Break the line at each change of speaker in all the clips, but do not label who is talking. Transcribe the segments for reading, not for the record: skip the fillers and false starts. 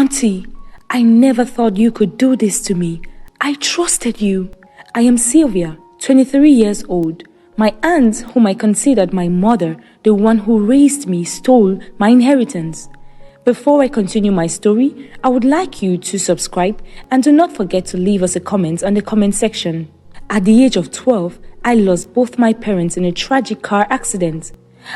Auntie, I never thought you could do this to me. I trusted you. I am Sylvia, 23 years old. My aunt, whom I considered my mother, the one who raised me, stole my inheritance. Before I continue my story, I would like you to subscribe and do not forget to leave us a comment on the comment section. At the age of 12, I lost both my parents in a tragic car accident.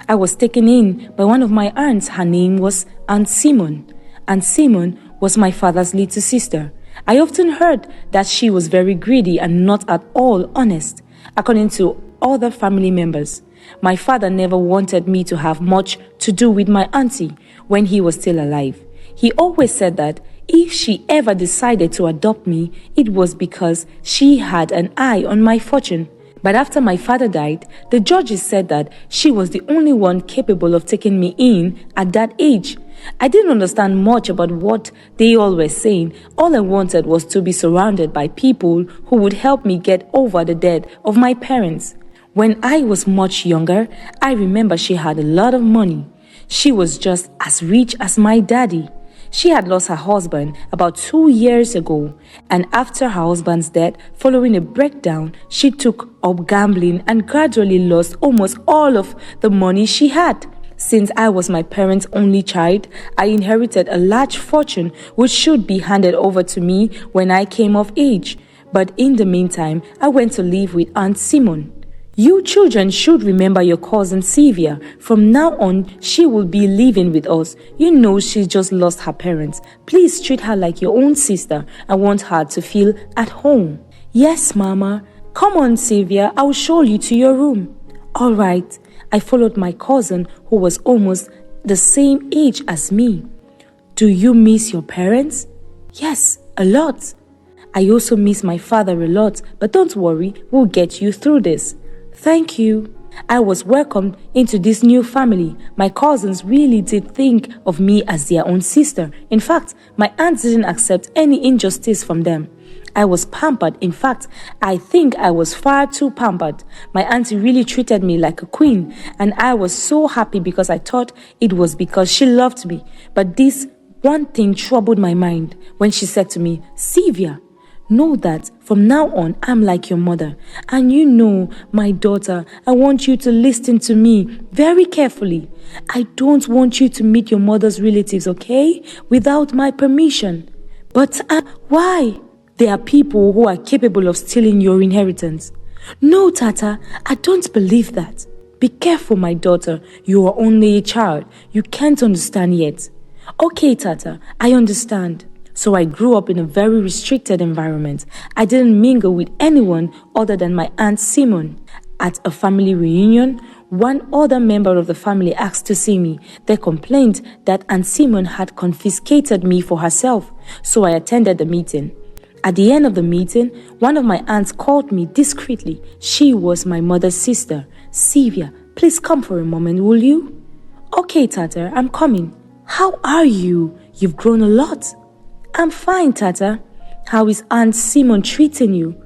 I was taken in by one of my aunts. Her name was Aunt Simon. Aunt Simon was my father's little sister. I often heard that she was very greedy and not at all honest, according to other family members. My father never wanted me to have much to do with my auntie when he was still alive. He always said that if she ever decided to adopt me, it was because she had an eye on my fortune. But after my father died, the judges said that she was the only one capable of taking me in at that age. I didn't understand much about what they all were saying. All I wanted was to be surrounded by people who would help me get over the death of my parents. When I was much younger, I remember she had a lot of money. She was just as rich as my daddy. She had lost her husband about 2 years ago, and after her husband's death, following a breakdown, she took up gambling and gradually lost almost all of the money she had. Since I was my parents' only child, I inherited a large fortune which should be handed over to me when I came of age. But in the meantime, I went to live with Aunt Simon. You children should remember your cousin Sylvia. From now on, she will be living with us. You know she just lost her parents. Please treat her like your own sister. I want her to feel at home. Yes, Mama. Come on, Sylvia. I will show you to your room. All right. I followed my cousin, who was almost the same age as me. Do you miss your parents? Yes, a lot. I also miss my father a lot, but don't worry, we'll get you through this. Thank you. I was welcomed into this new family. My cousins really did think of me as their own sister. In fact, my aunt didn't accept any injustice from them. I was pampered. In fact, I think I was far too pampered. My auntie really treated me like a queen, and I was so happy because I thought it was because she loved me. But this one thing troubled my mind when she said to me, Sylvia, know that from now on, I'm like your mother. And you know, my daughter, I want you to listen to me very carefully. I don't want you to meet your mother's relatives, okay? Without my permission. But why? There are people who are capable of stealing your inheritance. No, Tata, I don't believe that. Be careful, my daughter. You are only a child. You can't understand yet. Okay, Tata, I understand. So I grew up in a very restricted environment. I didn't mingle with anyone other than my Aunt Simon. At a family reunion, one other member of the family asked to see me. They complained that Aunt Simon had confiscated me for herself. So I attended the meeting. At the end of the meeting, one of my aunts called me discreetly. She was my mother's sister. Sylvia, please come for a moment, will you? Okay, Tata, I'm coming. How are you? You've grown a lot. I'm fine, Tata. How is Aunt Simon treating you?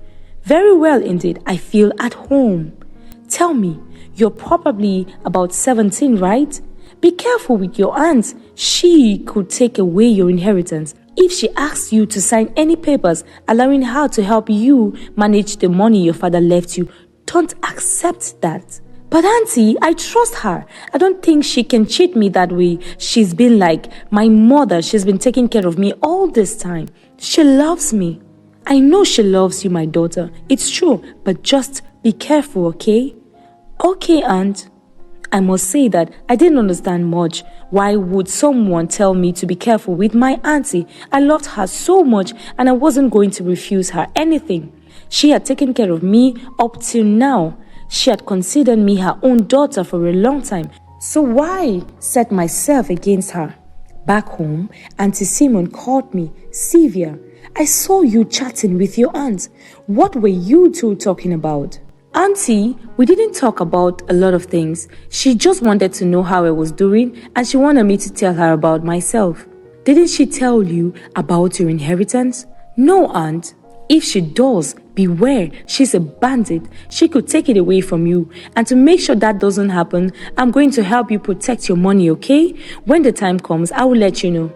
Very well indeed. I feel at home. Tell me, you're probably about 17, right? Be careful with your aunt. She could take away your inheritance. If she asks you to sign any papers allowing her to help you manage the money your father left you, don't accept that. But Auntie, I trust her. I don't think she can cheat me that way. She's been like my mother. She's been taking care of me all this time. She loves me. I know she loves you, my daughter. It's true, but just be careful, okay? Okay, Aunt. I must say that I didn't understand much. Why would someone tell me to be careful with my auntie? I loved her so much and I wasn't going to refuse her anything. She had taken care of me up till now. She had considered me her own daughter for a long time. So why set myself against her? Back home, Auntie Simon called me. Sylvia, I saw you chatting with your aunt. What were you two talking about? Auntie, we didn't talk about a lot of things. She just wanted to know how I was doing and she wanted me to tell her about myself. Didn't she tell you about your inheritance? No, Aunt. If she does, beware. She's a bandit. She could take it away from you. And to make sure that doesn't happen, I'm going to help you protect your money, okay? When the time comes, I will let you know.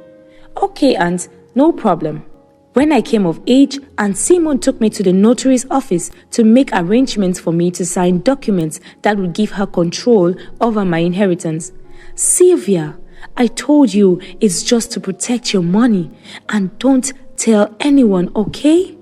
Okay, Aunt. no problem. When I came of age, Aunt Simon took me to the notary's office to make arrangements for me to sign documents that would give her control over my inheritance. Sylvia, I told you it's just to protect your money, and don't tell anyone, okay?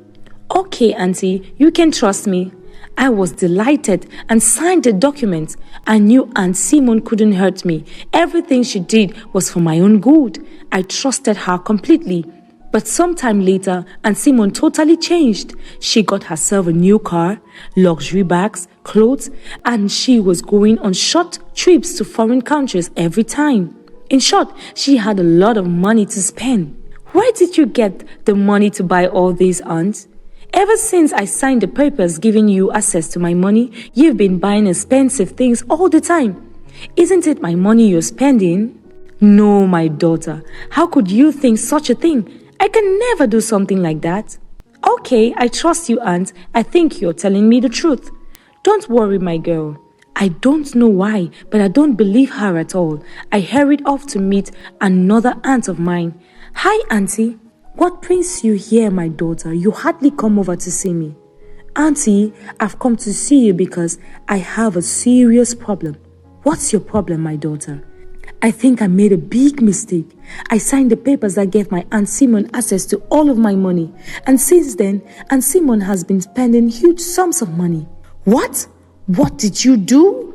Okay, Auntie, you can trust me. I was delighted and signed the document. I knew Aunt Simon couldn't hurt me. Everything she did was for my own good. I trusted her completely. But sometime later, Aunt Simon totally changed. She got herself a new car, luxury bags, clothes, and she was going on short trips to foreign countries every time. In short, she had a lot of money to spend. Where did you get the money to buy all these, Aunt? Ever since I signed the papers giving you access to my money, you've been buying expensive things all the time. Isn't it my money you're spending? No, my daughter. How could you think such a thing? I can never do something like that. Okay, I trust you, Aunt. I think you're telling me the truth. Don't worry, my girl. I don't know why, but I don't believe her at all. I hurried off to meet another aunt of mine. Hi, Auntie. What brings you here, my daughter? You hardly come over to see me. Auntie, I've come to see you because I have a serious problem. What's your problem, my daughter? I think I made a big mistake. I signed the papers that gave my Aunt Simon access to all of my money. And since then, Aunt Simon has been spending huge sums of money. What? What did you do?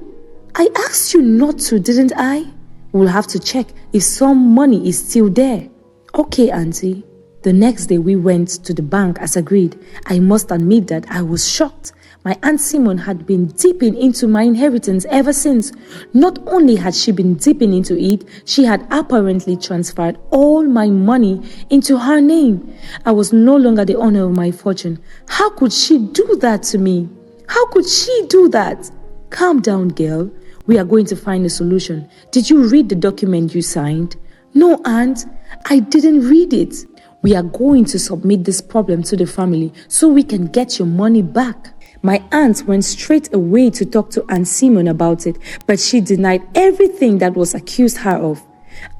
I asked you not to, didn't I? We'll have to check if some money is still there. Okay, Auntie. The next day we went to the bank as agreed. I must admit that I was shocked. My Aunt Simon had been dipping into my inheritance ever since. Not only had she been dipping into it, she had apparently transferred all my money into her name. I was no longer the owner of my fortune. How could she do that to me? How could she do that? Calm down, girl. We are going to find a solution. Did you read the document you signed? No, Aunt. I didn't read it. We are going to submit this problem to the family so we can get your money back. My aunt went straight away to talk to Aunt Simon about it, but she denied everything that was accused her of.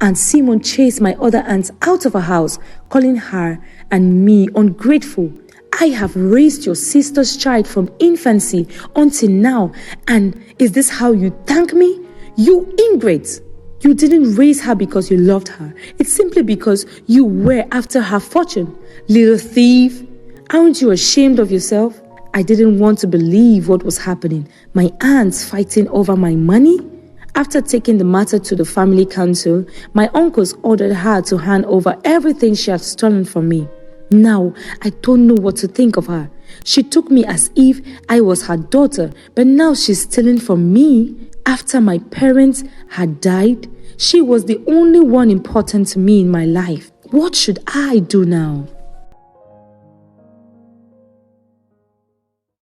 Aunt Simon chased my other aunts out of her house, calling her and me ungrateful. I have raised your sister's child from infancy until now, and is this how you thank me? You ingrate! You didn't raise her because you loved her. It's simply because you were after her fortune. Little thief! Aren't you ashamed of yourself? I didn't want to believe what was happening. My aunts fighting over my money? After taking the matter to the family council, my uncles ordered her to hand over everything she had stolen from me. Now, I don't know what to think of her. She took me as if I was her daughter, but now she's stealing from me. After my parents had died, she was the only one important to me in my life. What should I do now?